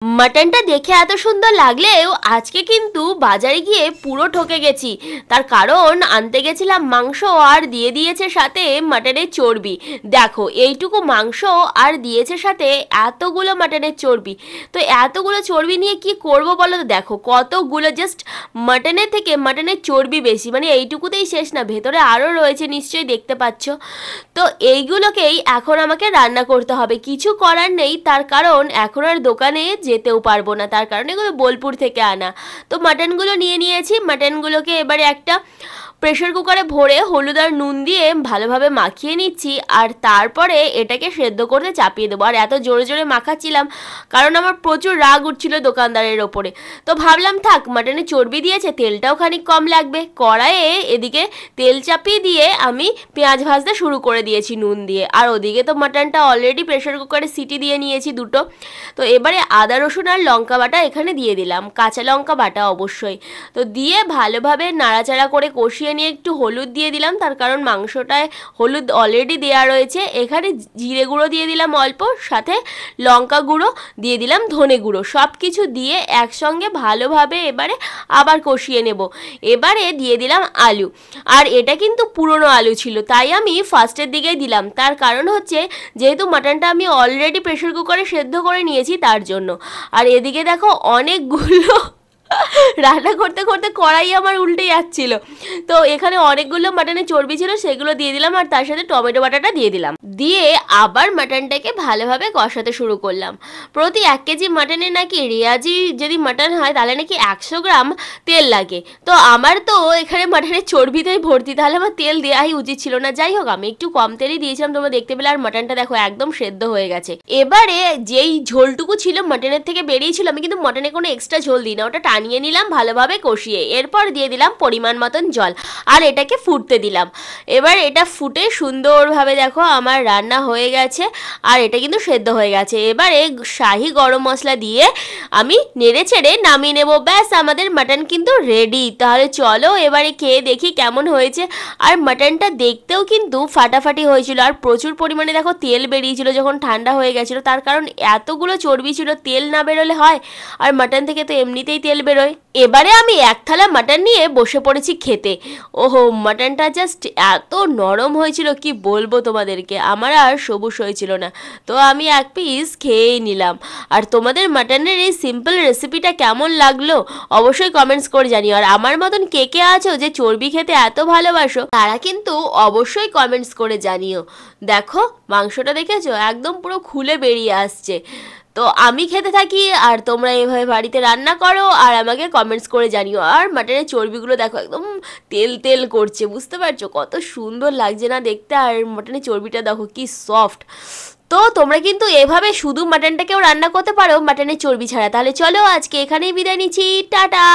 মাটনটা দেখে এত সুন্দর লাগলেও আজকে কিন্তু বাজারে গিয়ে পুরো ঠকে গেছি। তার কারণ আনতে গেছিলাম মাংস আর দিয়ে দিয়েছে সাথে মাটনের চর্বি। দেখো এইটুকু মাংস আর দিয়েছে সাথে এতগুলো মাটনের চর্বি। তো এতগুলো চর্বি নিয়ে কি করব বলো তো? দেখো কতগুলো, জাস্ট মাটনের থেকে মাটনের চর্বি বেশি, মানে এইটুকুতেই শেষ না, ভেতরে আরও রয়েছে নিশ্চয়ই, দেখতে পাচ্ছ। তো এইগুলোকেই এখন আমাকে রান্না করতে হবে, কিছু করার নেই। তার কারণ এখন আর দোকানে যেতেও পারবো না, তার কারণে এগুলো বোলপুর থেকে আনা। তো মাটনগুলো নিয়ে নিয়েছি, মাটনগুলোকে এবারে একটা প্রেশার কুকারে ভরে হলুদ আর নুন দিয়ে ভালোভাবে মাখিয়ে নিচ্ছি, আর তারপরে এটাকে সেদ্ধ করতে চাপিয়ে দেবো। আর এত জোরে জোরে মাখাচ্ছিলাম কারণ আমার প্রচুর রাগ উঠছিল দোকানদারের ওপরে। তো ভাবলাম থাক, মাটনে চর্বি দিয়েছে, তেলটাও খানিক কম লাগবে। কড়াইয়ে এদিকে তেল চাপিয়ে দিয়ে আমি পেঁয়াজ ভাজতে শুরু করে দিয়েছি নুন দিয়ে, আর ওদিকে তো মাটনটা অলরেডি প্রেশার কুকারে সিটি দিয়ে নিয়েছি দুটো। তো এবারে আদা রসুন আর লঙ্কা বাটা এখানে দিয়ে দিলাম, কাঁচা লঙ্কা বাটা অবশ্যই। তো দিয়ে ভালোভাবে নাড়াচাড়া করে কষিয়ে নিয়ে একটু হলুদ দিয়ে দিলাম, তার কারণ মাংসটায় হলুদ অলরেডি দেওয়া রয়েছে। এখানে জিরে গুঁড়ো দিয়ে দিলাম অল্প, সাথে লঙ্কা গুঁড়ো দিয়ে দিলাম, ধনে গুঁড়ো, সব কিছু দিয়ে একসঙ্গে ভালোভাবে এবারে আবার কষিয়ে নেব। এবারে দিয়ে দিলাম আলু, আর এটা কিন্তু পুরনো আলু ছিল, তাই আমি ফার্স্টের দিকেই দিলাম। তার কারণ হচ্ছে যেহেতু মাটনটা আমি অলরেডি প্রেশার কুকারে সেদ্ধ করে নিয়েছি তার জন্য। আর এদিকে দেখো অনেকগুলো রান্না করতে করতে কড়াই আমার উল্টে যাচ্ছিল। তো এখানে অনেকগুলো মাটনের চর্বি ছিল, সেগুলো দিয়ে দিলাম, আর তার সাথে টমেটো বাটাটা দিয়ে দিলাম। দিয়ে আবার মাটনটাকে ভালোভাবে কষাতে শুরু করলাম। প্রতি 1 কেজি মাটনে নাকি, রেয়াজি যদি মাটন হয় তাহলে নাকি 100 গ্রাম তেল লাগে। তো আমার তো এখানে মাটনের চর্বিতেই ভর্তি, তাহলে আমার তেল দেওয়াই উচিত ছিল না। যাই হোক, আমি একটু কম তেলই দিয়েছিলাম, তোমরা দেখতে পেলে। আর মাটনটা দেখো একদম সেদ্ধ হয়ে গেছে। এবারে যেই ঝোলটুকু ছিল মাটনের থেকে বেরিয়েছিল, আমি কিন্তু মাটনে কোনো এক্সট্রা ঝোল দিই না, ওটা টানিয়ে নিলাম ভালোভাবে কষিয়ে। এরপর দিয়ে দিলাম পরিমাণ মতন জল, আর এটাকে ফুটতে দিলাম। এবার এটা ফুটে সুন্দরভাবে দেখো আমার রান্না হয়ে গেছে, আর এটা কিন্তু সেদ্ধ হয়ে গেছে। এবারে শাহি গরম মশলা দিয়ে আমি নেড়ে চেড়ে নামিয়ে নেবো। ব্যাস, আমাদের মাটন কিন্তু রেডি। তাহলে চলো এবারে খেয়ে দেখি কেমন হয়েছে। আর মাটনটা দেখতেও কিন্তু ফাটাফাটি হয়েছিল, আর প্রচুর পরিমাণে দেখো তেল বেরিয়েছিল যখন ঠান্ডা হয়ে গেছিলো। তার কারণ এতগুলো চর্বি ছিল, তেল না বেরোলে হয়? আর মাটন থেকে তো এমনিতেই তেল বেরোয়। এবারে আমি এক থালা মাটন নিয়ে বসে পড়েছি খেতে। ওহো, মাটনটা জাস্ট এত নরম হয়েছিল কি বলবো তোমাদেরকে, আমার আর সবুজ হয়েছিল না। তো আমি এক পিস খেয়েই নিলাম। আর তোমাদের মাটনের এই সিম্পল রেসিপিটা কেমন লাগলো অবশ্যই কমেন্টস করে জানিও। আর আমার মতন কে কে আছো যে চর্বি খেতে এত ভালোবাসো, তারা কিন্তু অবশ্যই কমেন্টস করে জানিও। দেখো মাংসটা দেখেছো, একদম পুরো খুলে বেরিয়ে আসছে। তো আমি খেতে থাকি আর তোমরা এভাবে বাড়িতে রান্না করো আর আমাকে কমেন্টস করে জানিও। আর মাটনের চর্বিগুলো দেখো একদম তেল তেল করছে, বুঝতে পারছো কত সুন্দর লাগছে না দেখতে? আর মাটনের চর্বিটা দেখো কি সফট। তো তোমরা কিন্তু এভাবে শুধু মাটনটাকেও রান্না করতে পারো মাটনের চর্বি ছাড়া। তাহলে চলো আজকে এখানেই বিদায় নিচ্ছি, টাটা।